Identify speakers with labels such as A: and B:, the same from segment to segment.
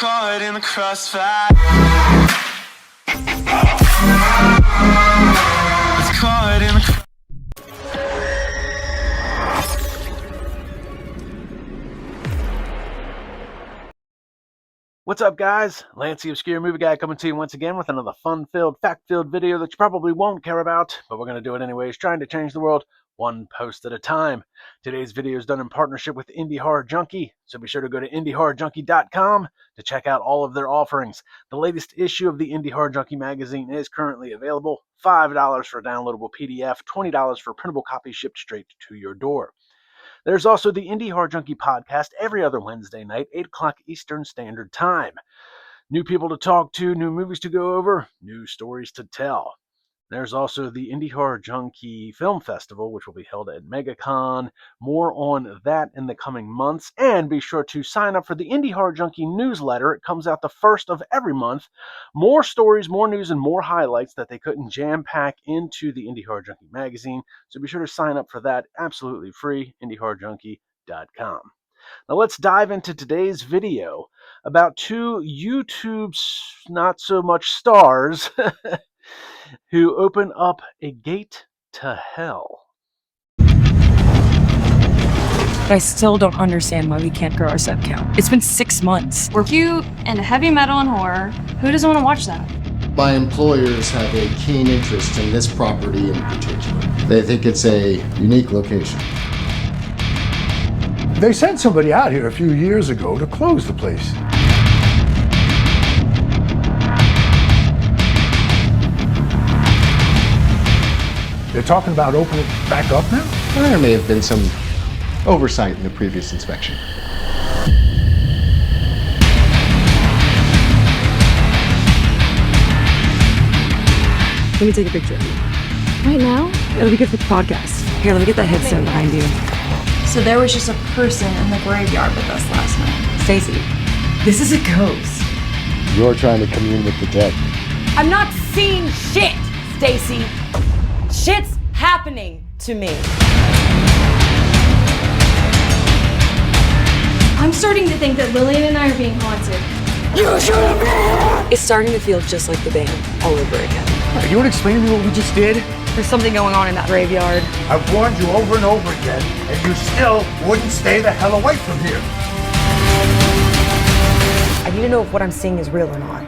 A: caught in the crossfire. It's caught in the
B: What's up, guys? Lance the Obscure Movie Guy coming to you once again with another fun-filled, fact-filled video that you probably won't care about, but we're going to do it anyways, trying to change the world one post at a time. Today's video is done in partnership with Indie Horror Junkie, so be sure to go to IndieHorrorJunkie.com to check out all of their offerings. The latest issue of the Indie Horror Junkie magazine is currently available. $5 for a downloadable PDF, $20 for a printable copy shipped straight to your door. There's also the Indie Horror Junkie podcast every other Wednesday night, 8 o'clock Eastern Standard Time. New people to talk to, new movies to go over, new stories to tell. There's also the Indie Horror Junkie Film Festival, which will be held at MegaCon. More on that in the coming months. And be sure to sign up for the Indie Horror Junkie newsletter. It comes out the first of every month. More stories, more news, and more highlights that they couldn't jam-pack into the Indie Horror Junkie magazine. So be sure to sign up for that absolutely free, IndieHorrorJunkie.com. Now let's dive into today's video about two YouTube not-so-much stars who open up a gate to hell.
C: I still don't understand why we can't grow our sub count. It's been 6 months.
D: We're cute and heavy metal and horror. Who doesn't want to watch that?
E: My employers have a keen interest in this property in particular. They think it's a unique location.
F: They sent somebody out here a few years ago to close the place. They're talking about opening it back up now?
E: There may have been some oversight in the previous inspection.
C: Let me take a picture of you.
D: Right now?
C: It'll be good for the podcast. Here, let me get that headset behind you.
D: So there was just a person in the graveyard with us last night.
C: Stacy, this is a ghost.
E: You're trying to commune with the dead.
G: I'm not seeing shit, Stacy. Shit's happening to me.
D: I'm starting to think that Lillian and I are being haunted.
C: It's starting to feel just like the band all over again.
F: You want to explain to me what we just did?
C: There's something going on in that graveyard.
F: I've warned you over and over again, and you still wouldn't stay the hell away from here.
G: I need to know if what I'm seeing is real or not.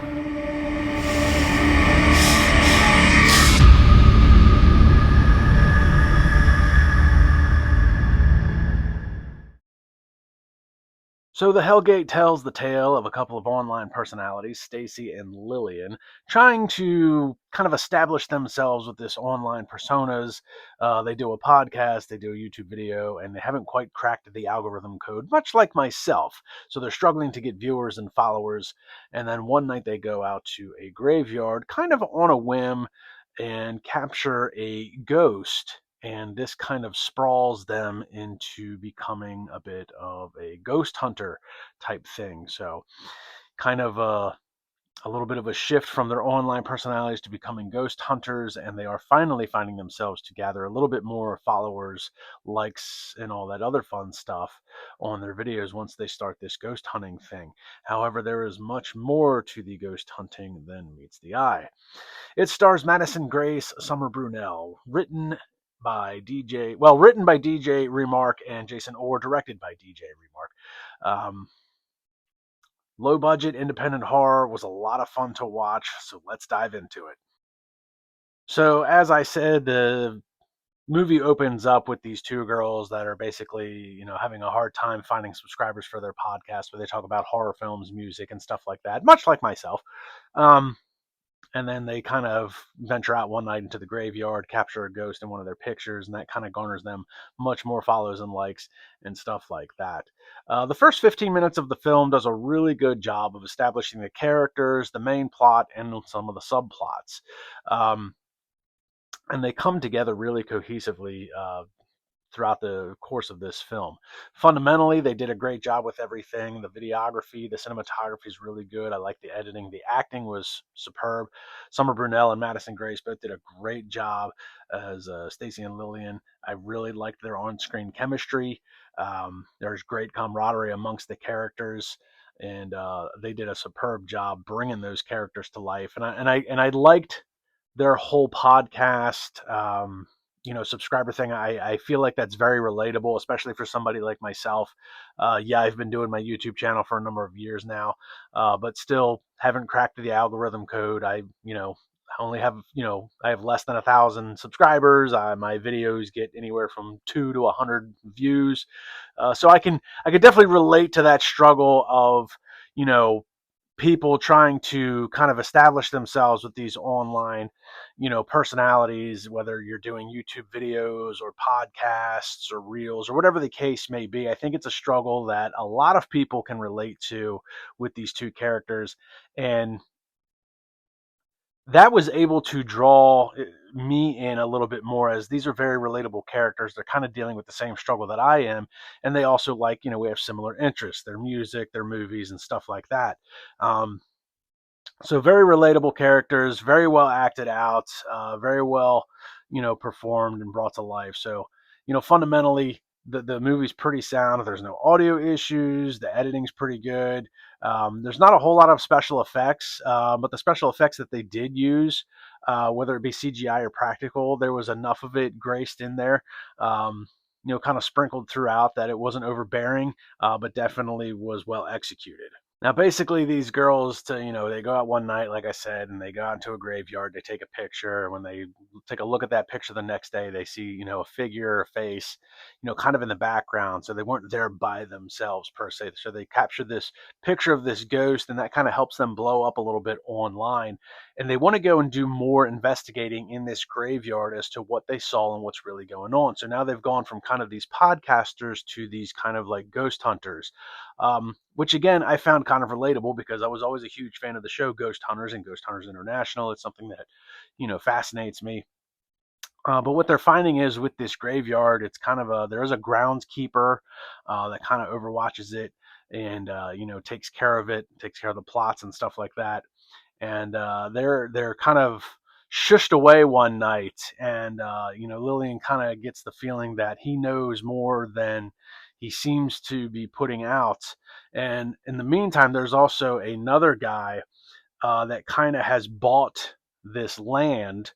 B: So the Hellgate tells the tale of a couple of online personalities, Stacy and Lillian, trying to kind of establish themselves with this online personas. They do a podcast, they do a YouTube video, and they haven't quite cracked the algorithm code, much like myself. So they're struggling to get viewers and followers. And then one night they go out to a graveyard, kind of on a whim, and capture a ghost. And this kind of sprawls them into becoming a bit of a ghost hunter type thing. So kind of a little bit of a shift from their online personalities to becoming ghost hunters, and they are finally finding themselves to gather a little bit more followers, likes, and all that other fun stuff on their videos once they start this ghost hunting thing. However, there is much more to the ghost hunting than meets the eye. It stars Madison Grace, Summer Brunel, written by DJ Remark and Jason Orr, directed by DJ Remark. Low budget independent horror, was a lot of fun to watch, so let's dive into it. So as I said, the movie opens up with these two girls that are basically, having a hard time finding subscribers for their podcast, where they talk about horror films, music, and stuff like that, much like myself. And then they kind of venture out one night into the graveyard, capture a ghost in one of their pictures, and that kind of garners them much more follows and likes and stuff like that. The first 15 minutes of the film does a really good job of establishing the characters, the main plot, and some of the subplots. And they come together really cohesively throughout the course of this film. Fundamentally, they did a great job with everything. The videography, the cinematography is really good. I like the editing. The acting was superb. Summer Brunel and Madison Grace both did a great job as Stacy and Lillian. I really liked their on-screen chemistry. There's great camaraderie amongst the characters. and they did a superb job bringing those characters to life. And I liked their whole podcast, subscriber thing. I feel like that's very relatable, especially for somebody like myself. Yeah, I've been doing my YouTube channel for a number of years now, but still haven't cracked the algorithm code. I only have, I have less than 1,000 subscribers. My videos get anywhere from 2 to 100 views. So I can definitely relate to that struggle of, people trying to kind of establish themselves with these online, personalities, whether you're doing YouTube videos or podcasts or reels or whatever the case may be. I think it's a struggle that a lot of people can relate to with these two characters. And that was able to draw me in a little bit more, as these are very relatable characters. They're kind of dealing with the same struggle that I am. And they also we have similar interests, their music, their movies, and stuff like that. So very relatable characters, very well acted out, very well, performed and brought to life. So, fundamentally, the movie's pretty sound. There's no audio issues. The editing's pretty good. There's not a whole lot of special effects, but the special effects that they did use, whether it be CGI or practical, there was enough of it graced in there, kind of sprinkled throughout, that it wasn't overbearing, but definitely was well executed. Now, basically, these girls, they go out one night, like I said, and they go out into a graveyard. They take a picture. When they take a look at that picture the next day, they see, a figure, a face, kind of in the background. So they weren't there by themselves per se. So they captured this picture of this ghost, and that kind of helps them blow up a little bit online. And they want to go and do more investigating in this graveyard as to what they saw and what's really going on. So now they've gone from kind of these podcasters to these kind of like ghost hunters, which again, I found kind of relatable, because I was always a huge fan of the show Ghost Hunters and Ghost Hunters International. It's something that, fascinates me. But what they're finding is, with this graveyard, it's kind of there is a groundskeeper that kind of overwatches it, and takes care of it, takes care of the plots and stuff like that. And they're kind of shushed away one night, and Lillian kind of gets the feeling that he knows more than he seems to be putting out. And in the meantime, there's also another guy that kind of has bought this land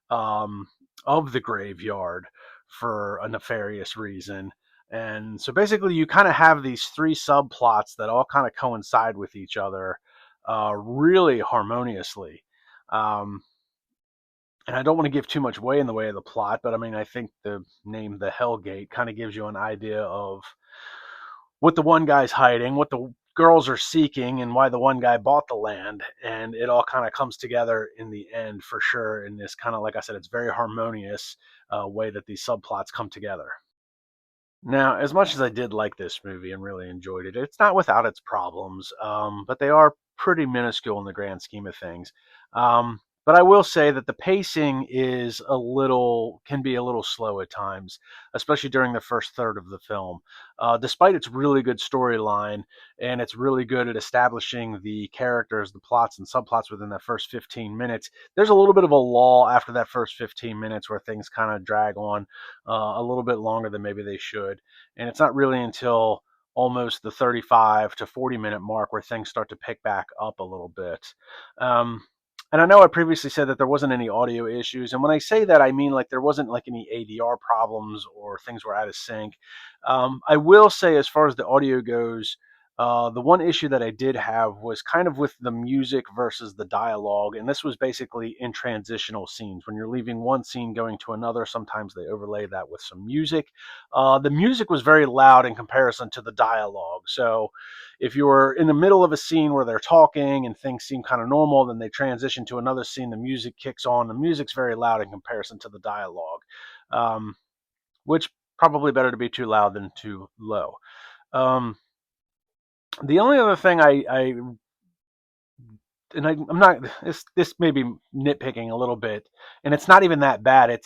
B: of the graveyard for a nefarious reason. And so basically, you kind of have these three subplots that all kind of coincide with each other really harmoniously. And I don't want to give too much away in the way of the plot, but I mean, I think the name The Hellgate kind of gives you an idea of what the one guy's hiding, what the girls are seeking, and why the one guy bought the land. And it all kind of comes together in the end, for sure, in this kind of, like I said, it's very harmonious way that these subplots come together. Now, as much as I did like this movie and really enjoyed it, it's not without its problems, but they are pretty minuscule in the grand scheme of things. But I will say that the pacing can be a little slow at times, especially during the first third of the film. Despite its really good storyline, and it's really good at establishing the characters, the plots and subplots within that first 15 minutes, there's a little bit of a lull after that first 15 minutes where things kind of drag on a little bit longer than maybe they should. And it's not really until almost the 35 to 40 minute mark where things start to pick back up a little bit. And I know I previously said that there wasn't any audio issues. And when I say that, I mean like there wasn't like any ADR problems or things were out of sync. I will say, as far as the audio goes, the one issue that I did have was kind of with the music versus the dialogue. And this was basically in transitional scenes. When you're leaving one scene going to another, sometimes they overlay that with some music. The music was very loud in comparison to the dialogue. So if you were in the middle of a scene where they're talking and things seem kind of normal, then they transition to another scene, the music kicks on. The music's very loud in comparison to the dialogue, which probably better to be too loud than too low. The only other thing I'm not, this may be nitpicking a little bit, and it's not even that bad.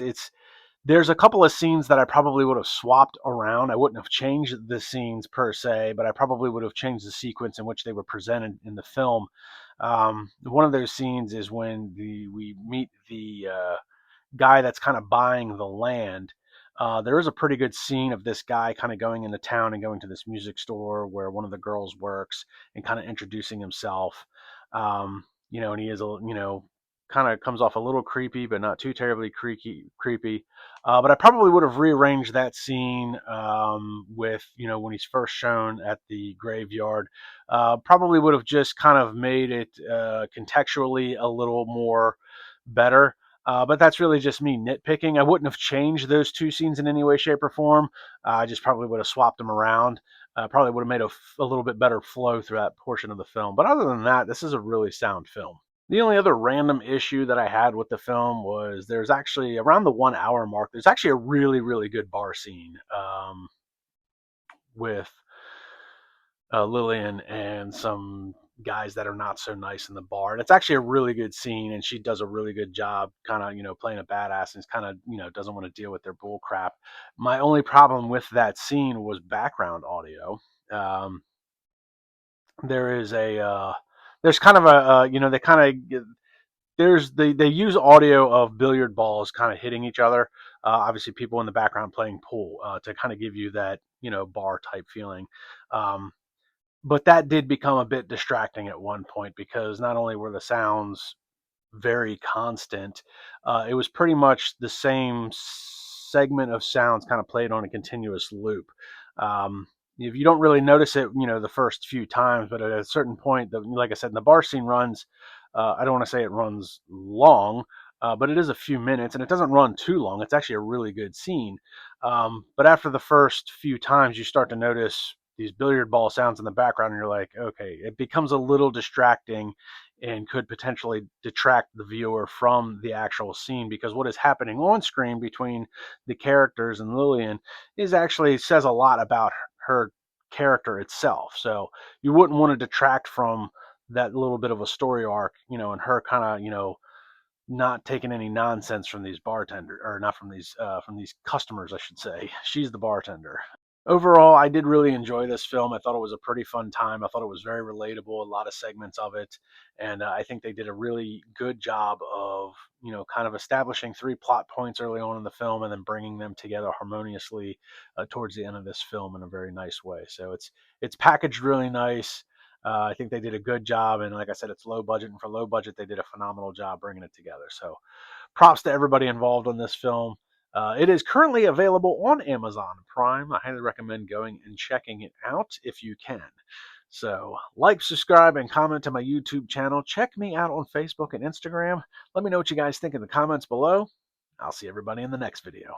B: There's a couple of scenes that I probably would have swapped around. I wouldn't have changed the scenes per se, but I probably would have changed the sequence in which they were presented in the film. One of those scenes is when we meet the guy that's kind of buying the land. There is a pretty good scene of this guy kind of going into town and going to this music store where one of the girls works and kind of introducing himself. And he is kind of comes off a little creepy, but not too terribly creepy. But I probably would have rearranged that scene with, when he's first shown at the graveyard. Probably would have just kind of made it contextually a little more better. But that's really just me nitpicking. I wouldn't have changed those two scenes in any way, shape, or form. I just probably would have swapped them around. Probably would have made a little bit better flow through that portion of the film. But other than that, this is a really sound film. The only other random issue that I had with the film was there's actually, around the 1 hour mark, there's actually a really, really good bar scene with Lillian and some guys that are not so nice in the bar. And it's actually a really good scene, and she does a really good job kind of, playing a badass and kind of, doesn't want to deal with their bull crap. My only problem with that scene was background audio. There's kind of they use audio of billiard balls kind of hitting each other. Obviously people in the background playing pool to kind of give you that, bar type feeling. But that did become a bit distracting at one point because not only were the sounds very constant, it was pretty much the same segment of sounds kind of played on a continuous loop. If you don't really notice it, the first few times, but at a certain point, like I said, the bar scene runs, I don't want to say it runs long, but it is a few minutes, and it doesn't run too long. It's actually a really good scene. But after the first few times, you start to notice these billiard ball sounds in the background, and you're like, okay, it becomes a little distracting and could potentially detract the viewer from the actual scene, because what is happening on screen between the characters and Lillian is actually says a lot about her character itself. So you wouldn't want to detract from that little bit of a story arc, and her kind of, not taking any nonsense from these bartenders, or not from these customers, I should say. She's the bartender. Overall, I did really enjoy this film. I thought it was a pretty fun time. I thought it was very relatable, a lot of segments of it. And I think they did a really good job of, kind of establishing 3 plot points early on in the film and then bringing them together harmoniously towards the end of this film in a very nice way. So it's packaged really nice. I think they did a good job. And like I said, it's low budget. And for low budget, they did a phenomenal job bringing it together. So props to everybody involved in this film. It is currently available on Amazon Prime. I highly recommend going and checking it out if you can. So like, subscribe, and comment to my YouTube channel. Check me out on Facebook and Instagram. Let me know what you guys think in the comments below. I'll see everybody in the next video.